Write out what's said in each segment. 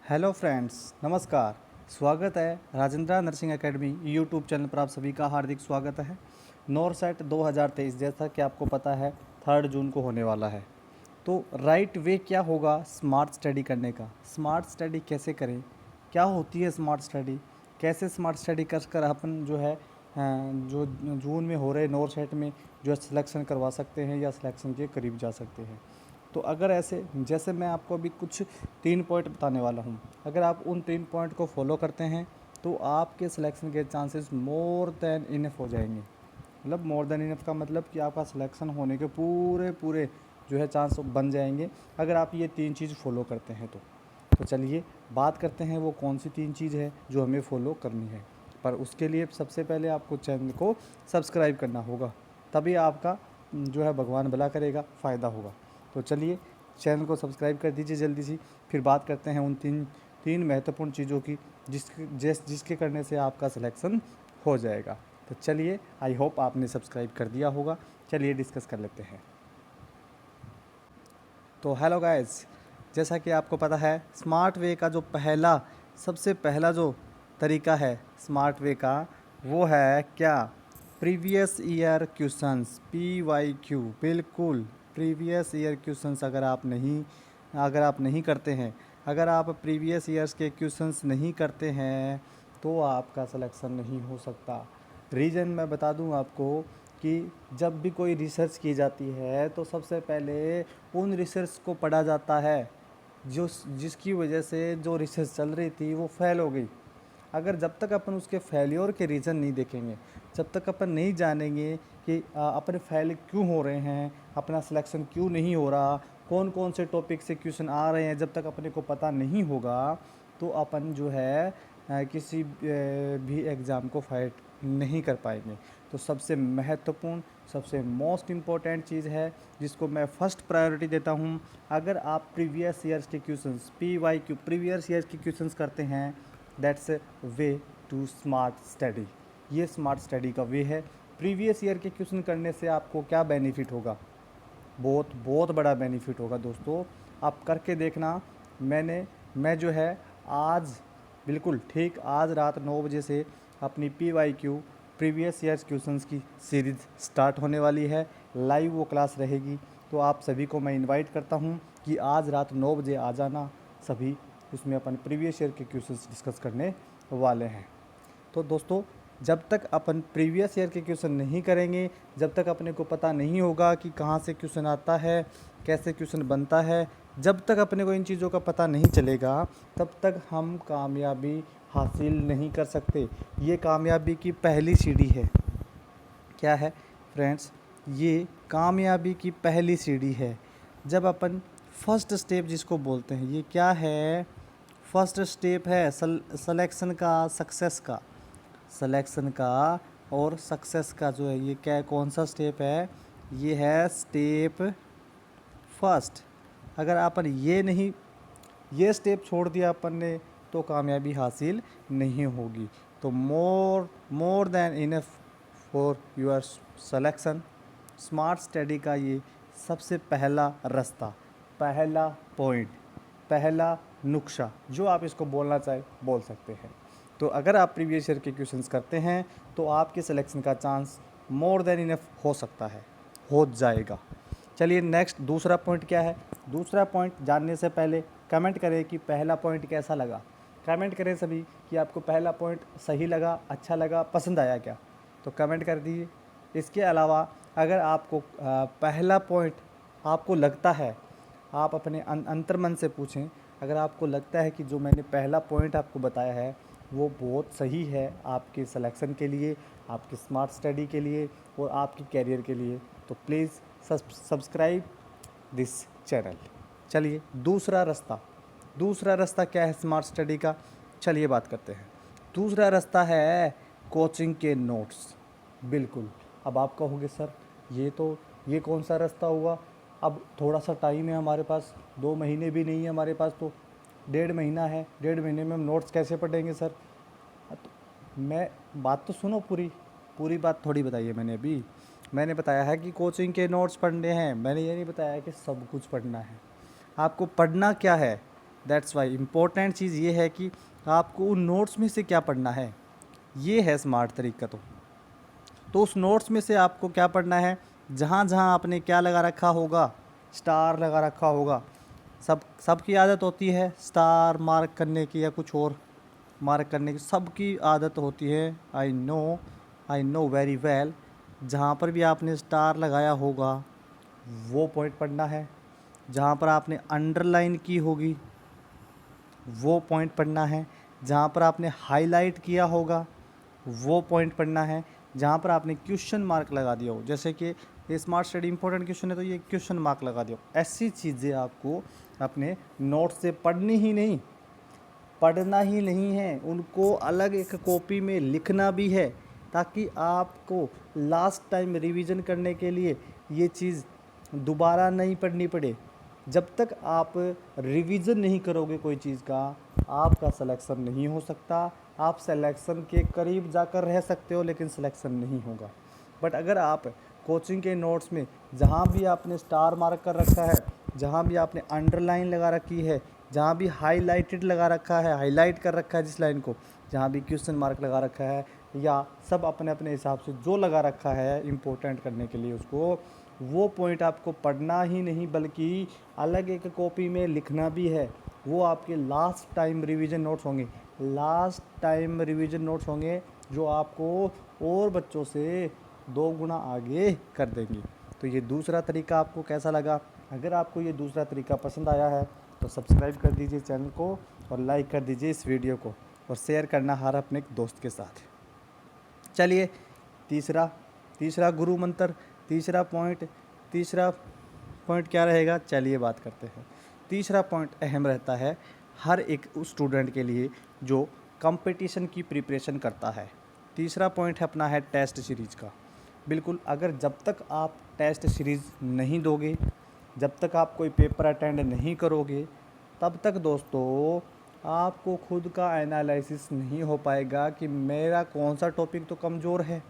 Hello friends, नमस्कार। स्वागत है Rajendra nursing academy YouTube channel पर। आप सभी का हार्दिक स्वागत है। नॉरसेट 2023 जैसा कि आपको पता है 3 जून को होने वाला है। तो राइट वे क्या होगा स्मार्ट स्टडी करने का? स्मार्ट स्टडी कैसे करें? क्या होती है स्मार्ट स्टडी? कैसे स्मार्ट स्टडी कर अपन जो है जो जून में हो रहे नॉरसेट में जो सिलेक्शन करवा सकते हैं या सिलेक्शन के करीब जा सकते हैं? तो अगर ऐसे जैसे मैं आपको अभी कुछ 3 पॉइंट बताने वाला हूँ, अगर आप उन 3 पॉइंट को फॉलो करते हैं तो आपके सिलेक्शन के चांसेस मोर देन इनफ हो जाएंगे। मतलब मोर देन इनफ का मतलब कि आपका सिलेक्शन होने के पूरे पूरे जो है चांस बन जाएंगे अगर आप ये 3 चीज़ फॉलो करते हैं तो चलिए बात करते हैं वो कौन सी 3 चीज़ है जो हमें फॉलो करनी है। पर उसके लिए सबसे पहले आपको चैनल को सब्सक्राइब करना होगा, तभी आपका जो है भगवान भला करेगा, फ़ायदा होगा। तो चलिए चैनल को सब्सक्राइब कर दीजिए जल्दी से। फिर बात करते हैं उन तीन महत्वपूर्ण चीज़ों की जिसके करने से आपका सिलेक्शन हो जाएगा। तो चलिए, आई होप आपने सब्सक्राइब कर दिया होगा। चलिए डिस्कस कर लेते हैं। तो हेलो गाइस, जैसा कि आपको पता है स्मार्ट वे का जो सबसे पहला जो तरीका है स्मार्ट वे का, वो है क्या? Previous year questions, PYQ। बिल्कुल, प्रीवियस ईयर क्वेश्चंस अगर आप नहीं करते हैं, अगर आप प्रीवियस ईयर्स के क्वेश्चंस नहीं करते हैं तो आपका सिलेक्शन नहीं हो सकता। रीज़न मैं बता दूं आपको कि जब भी कोई रिसर्च की जाती है तो सबसे पहले उन रिसर्च को पढ़ा जाता है जिसकी वजह से जो रिसर्च चल रही थी वो फेल हो गई। अगर जब तक अपन उसके फेल्योर के रीज़न नहीं देखेंगे, जब तक अपन नहीं जानेंगे कि अपने फेल क्यों हो रहे हैं, अपना सिलेक्शन क्यों नहीं हो रहा, कौन कौन से टॉपिक से क्वेश्चन आ रहे हैं, जब तक अपने को पता नहीं होगा तो अपन जो है किसी भी एग्ज़ाम को फाइट नहीं कर पाएंगे। तो सबसे महत्वपूर्ण, सबसे मोस्ट इम्पॉर्टेंट चीज़ है जिसको मैं फर्स्ट प्रायोरिटी देता हूँ, अगर आप प्रीवियस ईयर्स के क्वेश्चंस PYQ प्रीवियस ईयर्स के क्वेश्चंस करते हैं, that's way to smart study. ये स्मार्ट स्टडी का वे है। प्रीवियस ईयर के क्वेश्चन करने से आपको क्या बेनिफिट होगा? बहुत बहुत बड़ा बेनिफिट होगा दोस्तों, आप करके देखना। मैं जो है आज बिल्कुल ठीक आज रात 9 बजे से अपनी PYQ प्रीवियस ईयर्स क्वेश्चंस की सीरीज़ स्टार्ट होने वाली है। लाइव वो क्लास रहेगी, तो आप सभी को मैं इनवाइट करता हूँ कि आज रात 9 बजे आ जाना सभी। उसमें अपन प्रीवियस ईयर के क्वेश्चंस डिस्कस करने वाले हैं। तो दोस्तों, जब तक अपन प्रीवियस ईयर के क्वेश्चन नहीं करेंगे, जब तक अपने को पता नहीं होगा कि कहाँ से क्वेश्चन आता है, कैसे क्वेश्चन बनता है, जब तक अपने को इन चीज़ों का पता नहीं चलेगा तब तक हम कामयाबी हासिल नहीं कर सकते। ये कामयाबी की पहली सीढ़ी है। क्या है फ्रेंड्स? ये कामयाबी की पहली सीढ़ी है। जब अपन फर्स्ट स्टेप जिसको बोलते हैं, ये क्या है? फर्स्ट स्टेप है सिलेक्शन का, सक्सेस का। सिलेक्शन का और सक्सेस का जो है, ये क्या है, कौन सा स्टेप है? ये है स्टेप फर्स्ट। अगर अपन ये स्टेप छोड़ दिया अपन ने तो कामयाबी हासिल नहीं होगी। तो more than enough for your selection. Smart study का ये सबसे पहला रास्ता, पहला पॉइंट, पहला नुक्शा, जो आप इसको बोलना चाहे बोल सकते हैं। तो अगर आप प्रीवियस ईयर के क्वेश्चंस करते हैं तो आपके सिलेक्शन का चांस मोर देन इनफ हो सकता है, हो जाएगा। चलिए नेक्स्ट दूसरा पॉइंट क्या है? दूसरा पॉइंट जानने से पहले कमेंट करें कि पहला पॉइंट कैसा लगा। कमेंट करें सभी कि आपको पहला पॉइंट सही लगा, अच्छा लगा, पसंद आया क्या? तो कमेंट कर दीजिए। इसके अलावा अगर आपको पहला पॉइंट आपको लगता है, आप अपने अंतर्मन से पूछें, अगर आपको लगता है कि जो मैंने पहला पॉइंट आपको बताया है वो बहुत सही है आपके सिलेक्शन के लिए, आपकी स्मार्ट स्टडी के लिए और आपके कैरियर के लिए, तो प्लीज़ सब्सक्राइब दिस चैनल। चलिए दूसरा रास्ता क्या है स्मार्ट स्टडी का? चलिए बात करते हैं। दूसरा रास्ता है कोचिंग के नोट्स। बिल्कुल। अब आप कहोगे सर ये कौन सा रास्ता हुआ? अब थोड़ा सा टाइम है हमारे पास, 2 महीने भी नहीं है हमारे पास, तो 1.5 महीना है, 1.5 महीने में हम नोट्स कैसे पढ़ेंगे सर? तो मैं बात तो सुनो, पूरी बात थोड़ी बताई है मैंने अभी। मैंने बताया है कि कोचिंग के नोट्स पढ़ने हैं, मैंने ये नहीं बताया कि सब कुछ पढ़ना है। आपको पढ़ना क्या है? दैट्स वाई इम्पोर्टेंट चीज़ ये है कि आपको उन नोट्स में से क्या पढ़ना है, ये है स्मार्ट तरीका। तो उस नोट्स में से आपको क्या पढ़ना है, जहाँ जहाँ आपने क्या लगा रखा होगा, स्टार लगा रखा होगा। सबकी आदत होती है स्टार मार्क करने की या कुछ और मार्क करने की, सबकी आदत होती है। I know very well. जहाँ पर भी आपने स्टार लगाया होगा वो पॉइंट पढ़ना है, जहाँ पर आपने अंडरलाइन की होगी वो पॉइंट पढ़ना है, जहाँ पर आपने हाईलाइट किया होगा वो पॉइंट पढ़ना है, जहाँ पर आपने क्वेश्चन मार्क लगा दिया हो, जैसे कि ये स्मार्ट स्टडी इंपॉर्टेंट क्वेश्चन है तो ये क्वेश्चन मार्क लगा दिया हो। ऐसी चीज़ें आपको अपने नोट्स से पढ़ना ही नहीं है, उनको अलग एक कॉपी में लिखना भी है, ताकि आपको लास्ट टाइम रिवीजन करने के लिए ये चीज़ दोबारा नहीं पढ़नी पड़े। जब तक आप रिवीजन नहीं करोगे कोई चीज़ का, आपका सिलेक्शन नहीं हो सकता। आप सिलेक्शन के करीब जाकर रह सकते हो लेकिन सिलेक्शन नहीं होगा। बट अगर आप कोचिंग के नोट्स में जहाँ भी आपने स्टार मार्क कर रखा है, जहाँ भी आपने अंडरलाइन लगा रखी है, जहाँ भी हाईलाइटेड लगा रखा है, हाईलाइट कर रखा है जिस लाइन को, जहाँ भी क्वेश्चन मार्क लगा रखा है, या सब अपने अपने हिसाब से जो लगा रखा है इम्पोर्टेंट करने के लिए उसको, वो पॉइंट आपको पढ़ना ही नहीं बल्कि अलग एक कॉपी में लिखना भी है। वो आपके लास्ट टाइम रिवीजन नोट्स होंगे जो आपको और बच्चों से 2 गुना आगे कर देंगे। तो ये दूसरा तरीका आपको कैसा लगा? अगर आपको ये दूसरा तरीका पसंद आया है तो सब्सक्राइब कर दीजिए चैनल को और लाइक कर दीजिए इस वीडियो को और शेयर करना हर अपने दोस्त के साथ। चलिए तीसरा गुरु मंत्र, तीसरा पॉइंट क्या रहेगा, चलिए बात करते हैं। तीसरा पॉइंट अहम रहता है हर एक उस स्टूडेंट के लिए जो कंपटीशन की प्रिपरेशन करता है। तीसरा पॉइंट अपना है टेस्ट सीरीज़ का। बिल्कुल, अगर जब तक आप टेस्ट सीरीज़ नहीं दोगे, जब तक आप कोई पेपर अटेंड नहीं करोगे, तब तक दोस्तों आपको खुद का एनालिसिस नहीं हो पाएगा कि मेरा कौन सा टॉपिक तो कमज़ोर है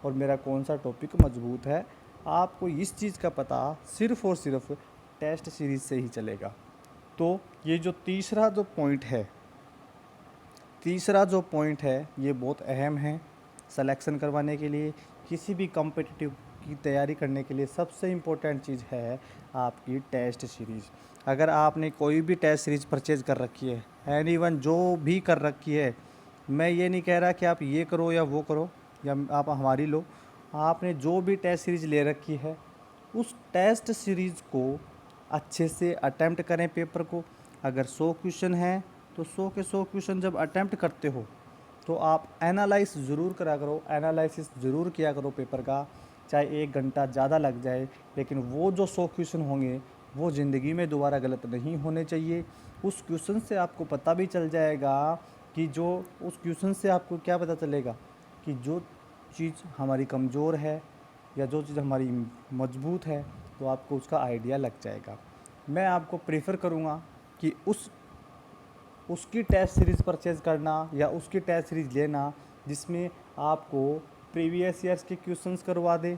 और मेरा कौन सा टॉपिक मजबूत है। आपको इस चीज़ का पता सिर्फ़ और सिर्फ टेस्ट सीरीज़ से ही चलेगा। तो ये जो तीसरा जो पॉइंट है ये बहुत अहम है सिलेक्शन करवाने के लिए। किसी भी कॉम्पिटिटिव की तैयारी करने के लिए सबसे इम्पोर्टेंट चीज़ है आपकी टेस्ट सीरीज़। अगर आपने कोई भी टेस्ट सीरीज़ परचेज़ कर रखी है, एनीवन जो भी कर रखी है, मैं ये नहीं कह रहा कि आप ये करो या वो करो या आप हमारी लो, आपने जो भी टेस्ट सीरीज़ ले रखी है उस टेस्ट सीरीज़ को अच्छे से अटेम्प्ट करें पेपर को। अगर 100 क्वेश्चन हैं तो 100 के 100 क्वेश्चन जब अटेम्प्ट करते हो तो आप एनालाइज ज़रूर एनालिसिस ज़रूर किया करो पेपर का, चाहे 1 घंटा ज़्यादा लग जाए, लेकिन वो जो 100 क्वेश्चन होंगे वो ज़िंदगी में दोबारा गलत नहीं होने चाहिए। उस क्वेश्चन से आपको पता भी चल जाएगा कि उस क्वेश्चन से आपको क्या पता चलेगा कि जो चीज़ हमारी कमज़ोर है या जो चीज़ हमारी मजबूत है, तो आपको उसका आइडिया लग जाएगा। मैं आपको प्रेफर करूँगा कि उसकी टेस्ट सीरीज़ परचेज़ करना या उसकी टेस्ट सीरीज़ लेना जिसमें आपको प्रीवियस ईयर्स के क्वेश्चंस करवा दे,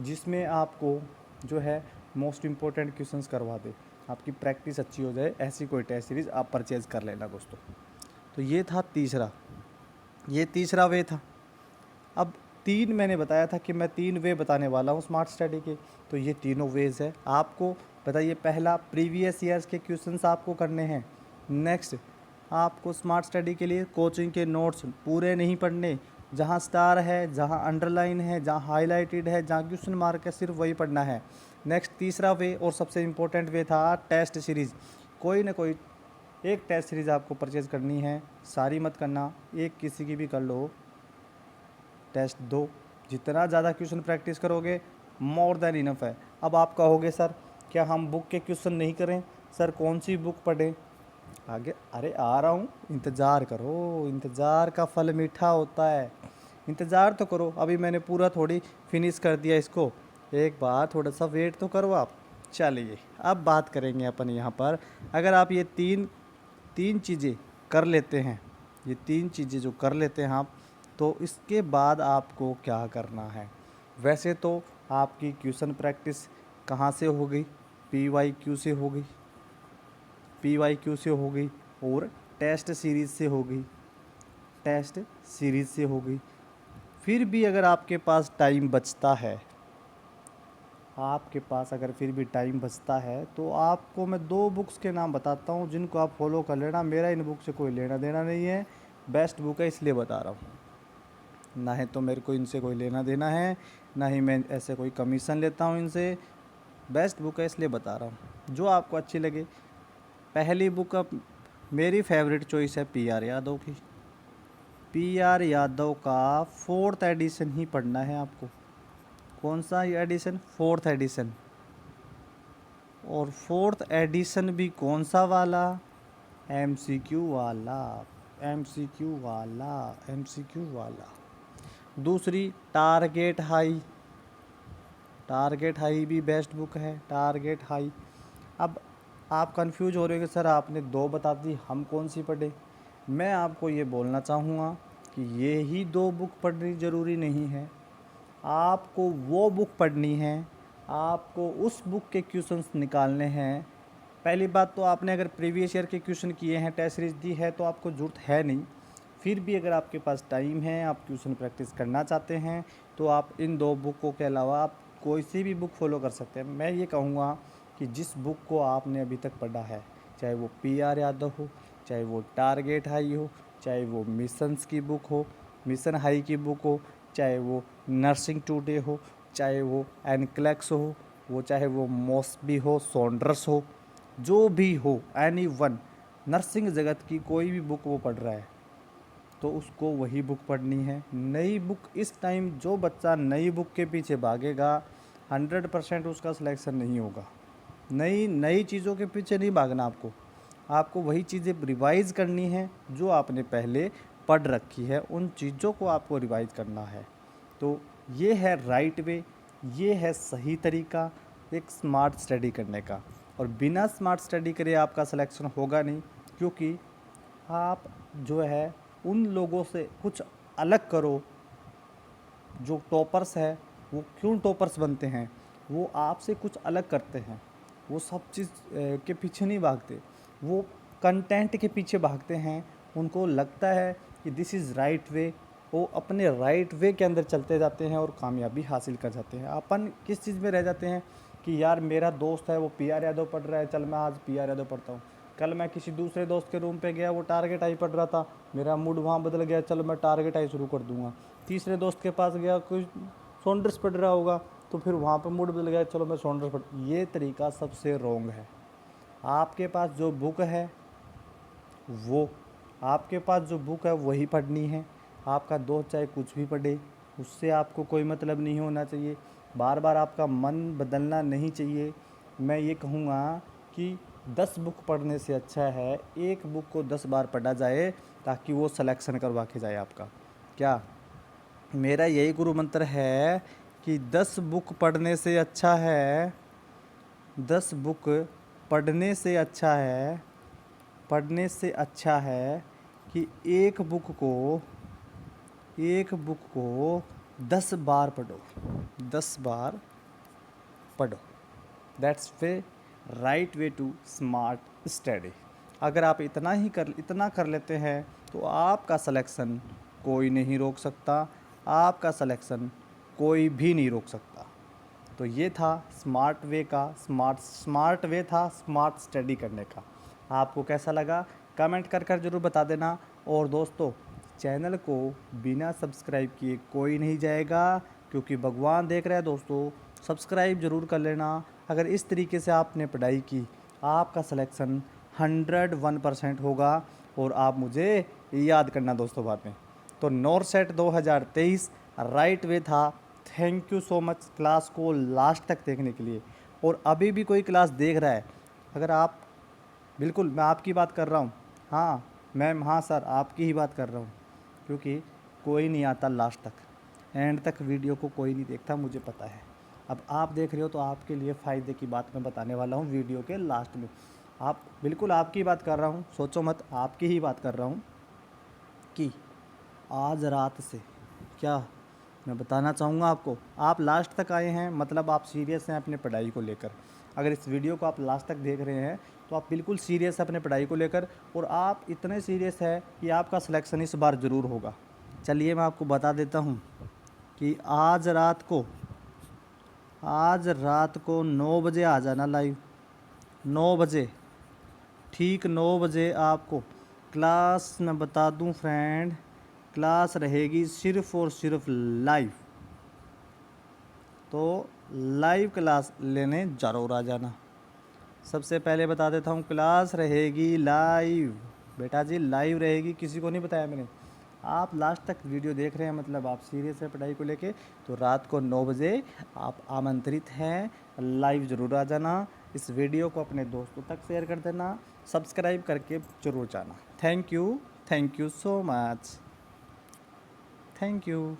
जिसमें आपको जो है मोस्ट इम्पोर्टेंट क्वेश्चंस करवा दे, आपकी प्रैक्टिस अच्छी हो जाए, ऐसी कोई टेस्ट सीरीज़ आप परचेज़ कर लेना दोस्तों। तो ये था तीसरा वे था। अब 3 मैंने बताया था कि मैं 3 वे बताने वाला हूँ स्मार्ट स्टडी के, तो ये तीनों वेज़ है। आपको बताइए, पहला प्रीवियस ईयर्स के क्वेश्चंस आपको करने हैं। नेक्स्ट, आपको स्मार्ट स्टडी के लिए कोचिंग के नोट्स पूरे नहीं पढ़ने, जहाँ स्टार है, जहाँ अंडरलाइन है, जहाँ हाईलाइटेड है, जहाँ क्वेश्चन मार्क है, सिर्फ वही पढ़ना है। नेक्स्ट तीसरा वे और सबसे इम्पोर्टेंट वे था टेस्ट सीरीज़। कोई ना कोई एक टेस्ट सीरीज़ आपको परचेज़ करनी है, सारी मत करना, एक किसी की भी कर लो, टेस्ट दो। जितना ज़्यादा क्वेश्चन प्रैक्टिस करोगे मोर देन इनफ है। अब आप कहोगे सर क्या हम बुक के क्वेश्चन नहीं करें, सर कौन सी बुक पढ़ें आगे? अरे आ रहा हूँ, इंतज़ार करो, इंतज़ार का फल मीठा होता है, इंतज़ार तो करो। अभी मैंने पूरा थोड़ी फिनिश कर दिया इसको, एक बार थोड़ा सा वेट तो करो आप। चलिए अब बात करेंगे अपन यहाँ पर, अगर आप ये तीन चीज़ें कर लेते हैं, ये 3 चीज़ें जो कर लेते हैं आप, तो इसके बाद आपको क्या करना है। वैसे तो आपकी क्वेश्चन प्रैक्टिस कहाँ से हो गई? PYQ से हो गई, PYQ से होगी और टेस्ट सीरीज़ से होगी, टेस्ट सीरीज़ से होगी। फिर भी अगर आपके पास टाइम बचता है, आपके पास अगर फिर भी टाइम बचता है, तो आपको मैं 2 बुक्स के नाम बताता हूँ जिनको आप फॉलो कर लेना। मेरा इन बुक से कोई लेना देना नहीं है, बेस्ट बुक है इसलिए बता रहा हूँ। ना है तो मेरे को इनसे कोई लेना देना है, ना ही मैं ऐसे कोई कमीशन लेता हूँ इनसे। बेस्ट बुक है इसलिए बता रहा हूँ, जो आपको अच्छी लगे। पहली बुक अब मेरी फेवरेट चॉइस है PR यादव की। PR यादव का 4th एडिशन ही पढ़ना है आपको। कौन सा एडिशन? 4th addition. और 4th एडिशन भी कौन सा वाला? MCQ वाला, MCQ वाला, MCQ वाला। दूसरी टारगेट हाई, टारगेट हाई भी बेस्ट बुक है, टारगेट हाई। अब आप कंफ्यूज हो रहे हो कि सर आपने 2 बता दी, हम कौन सी पढ़े? मैं आपको ये बोलना चाहूँगा कि ये ही 2 बुक पढ़नी ज़रूरी नहीं है। आपको वो बुक पढ़नी है, आपको उस बुक के क्वेश्चंस निकालने हैं। पहली बात तो आपने अगर प्रीवियस ईयर के क्वेश्चन किए हैं, टेस्ट सीरीज दी है, तो आपको ज़रूरत है नहीं। फिर भी अगर आपके पास टाइम है, आप ट्यूशन प्रैक्टिस करना चाहते हैं, तो आप इन 2 बुकों के अलावा आप कोई सी भी बुक फॉलो कर सकते हैं। मैं ये कहूँगा कि जिस बुक को आपने अभी तक पढ़ा है, चाहे वो PR यादव हो, चाहे वो टारगेट हाई हो, चाहे वो मिशंस की बुक हो, मिशन हाई की बुक हो, चाहे वो नर्सिंग टुडे हो, चाहे वो एनक्लेक्स हो, वो चाहे वो मॉस्बी हो, सॉन्डर्स हो, जो भी हो, एनी वन, नर्सिंग जगत की कोई भी बुक वो पढ़ रहा है तो उसको वही बुक पढ़नी है। नई बुक इस टाइम जो बच्चा नई बुक के पीछे भागेगा 100% उसका सिलेक्शन नहीं होगा। नई नई चीज़ों के पीछे नहीं भागना आपको वही चीज़ें रिवाइज़ करनी है जो आपने पहले पढ़ रखी है, उन चीज़ों को आपको रिवाइज़ करना है। तो ये है राइट वे, ये है सही तरीका एक स्मार्ट स्टडी करने का। और बिना स्मार्ट स्टडी करे आपका सिलेक्शन होगा नहीं, क्योंकि आप जो है उन लोगों से कुछ अलग करो। जो टॉपर्स है वो क्यों टॉपर्स बनते हैं? वो आपसे कुछ अलग करते हैं। वो सब चीज़ के पीछे नहीं भागते, वो कंटेंट के पीछे भागते हैं। उनको लगता है कि दिस इज़ राइट वे, वो अपने राइट वे के अंदर चलते जाते हैं और कामयाबी हासिल कर जाते हैं। अपन किस चीज़ में रह जाते हैं कि यार मेरा दोस्त है वो PR यादव पढ़ रहा है, चल मैं आज PR यादव पढ़ता हूँ। कल मैं किसी दूसरे दोस्त के रूम पे गया, वो टारगेट आई पढ़ रहा था, मेरा मूड वहाँ बदल गया, चलो मैं टारगेट आई शुरू कर दूँगा। तीसरे दोस्त के पास गया, कोई सॉन्डर्स पढ़ रहा होगा, तो फिर वहाँ पर मूड बदल गया, चलो मैं सॉन्डर्स पढ़। ये तरीका सबसे रॉन्ग है। आपके पास जो बुक है वो आपके पास जो बुक है वही पढ़नी है। आपका दोस्त चाहे कुछ भी पढ़े, उससे आपको कोई मतलब नहीं होना चाहिए। बार बार आपका मन बदलना नहीं चाहिए। मैं ये कहूँगा कि 10 बुक पढ़ने से अच्छा है एक बुक को 10 बार पढ़ा जाए, ताकि वो सिलेक्शन करवा के जाए आपका। क्या मेरा यही गुरु मंत्र है कि 10 बुक पढ़ने से अच्छा है, 10 बुक पढ़ने से अच्छा है, पढ़ने से अच्छा है कि एक बुक को 10 बार पढ़ो, 10 बार पढ़ो। That's way right way to smart study. अगर आप इतना कर लेते हैं तो आपका सिलेक्शन कोई नहीं रोक सकता, आपका सिलेक्शन कोई भी नहीं रोक सकता। तो ये था स्मार्ट वे का स्मार्ट वे था स्मार्ट स्टडी करने का। आपको कैसा लगा कमेंट कर ज़रूर बता देना। और दोस्तों, चैनल को बिना सब्सक्राइब किए कोई नहीं जाएगा, क्योंकि भगवान देख रहा है। दोस्तों, सब्सक्राइब ज़रूर कर लेना। अगर इस तरीके से आपने पढ़ाई की, आपका सिलेक्शन 101% होगा। और आप मुझे याद करना दोस्तों बाद में। तो नॉरसेट 2023 राइट वे था। Thank you so much class को लास्ट तक देखने के लिए। और अभी भी कोई क्लास देख रहा है, अगर आप, बिल्कुल मैं आपकी बात कर रहा हूँ। हाँ मैम, हाँ सर, आपकी ही बात कर रहा हूँ, क्योंकि कोई नहीं आता लास्ट तक, एंड तक वीडियो को कोई नहीं देखता, मुझे पता है। अब आप देख रहे हो तो आपके लिए फ़ायदे की बात मैं बताने वाला हूँ वीडियो के लास्ट में। आप, बिल्कुल आपकी बात कर रहा हूँ, सोचो मत, आपकी ही बात कर रहा हूँ कि आज रात से क्या मैं बताना चाहूँगा आपको। आप लास्ट तक आए हैं, मतलब आप सीरियस हैं अपने पढ़ाई को लेकर। अगर इस वीडियो को आप लास्ट तक देख रहे हैं तो आप बिल्कुल सीरियस है अपने पढ़ाई को लेकर, और आप इतने सीरियस है कि आपका सिलेक्शन इस बार ज़रूर होगा। चलिए मैं आपको बता देता हूँ कि आज रात को 9 बजे आ जाना लाइव। 9 बजे, ठीक 9 बजे आपको क्लास, मैं बता दूं फ्रेंड, क्लास रहेगी सिर्फ़ और सिर्फ लाइव। तो लाइव क्लास लेने ज़रूर आ जाना। सबसे पहले बता देता हूँ, क्लास रहेगी लाइव, बेटा जी लाइव रहेगी, किसी को नहीं बताया मैंने। आप लास्ट तक वीडियो देख रहे हैं मतलब आप सीरियस है पढ़ाई को लेके। तो रात को 9 बजे आप आमंत्रित हैं, लाइव ज़रूर आ जाना। इस वीडियो को अपने दोस्तों तक शेयर कर देना, सब्सक्राइब करके ज़रूर जाना। Thank you so much, thank you.